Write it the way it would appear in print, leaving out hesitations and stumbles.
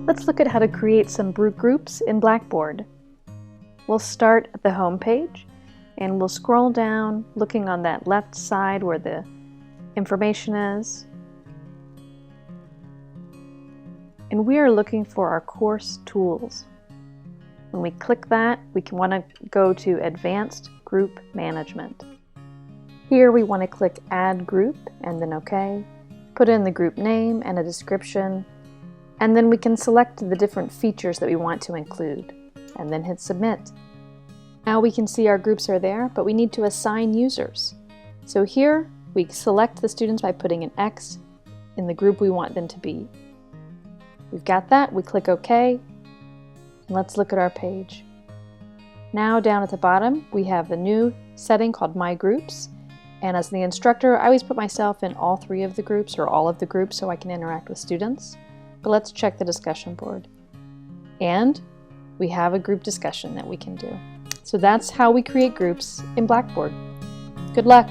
Let's look at how to create some groups in Blackboard. We'll start at the home page and we'll scroll down looking on that left side where the information is. And we are looking for our course tools. When we click that, we can want to go to Advanced Group Management. Here we want to click Add Group and then OK. Put in the group name and a description, and then we can select the different features that we want to include, and then hit Submit. Now we can see our groups are there, but we need to assign users. So here we select the students by putting an X in the group we want them to be. We've got that, we click OK, and let's look at our page. Now down at the bottom we have the new setting called My Groups, and as the instructor I always put myself in all 3 of the groups or all of the groups so I can interact with students. But let's check the discussion board. And we have a group discussion that we can do. So that's how we create groups in Blackboard. Good luck!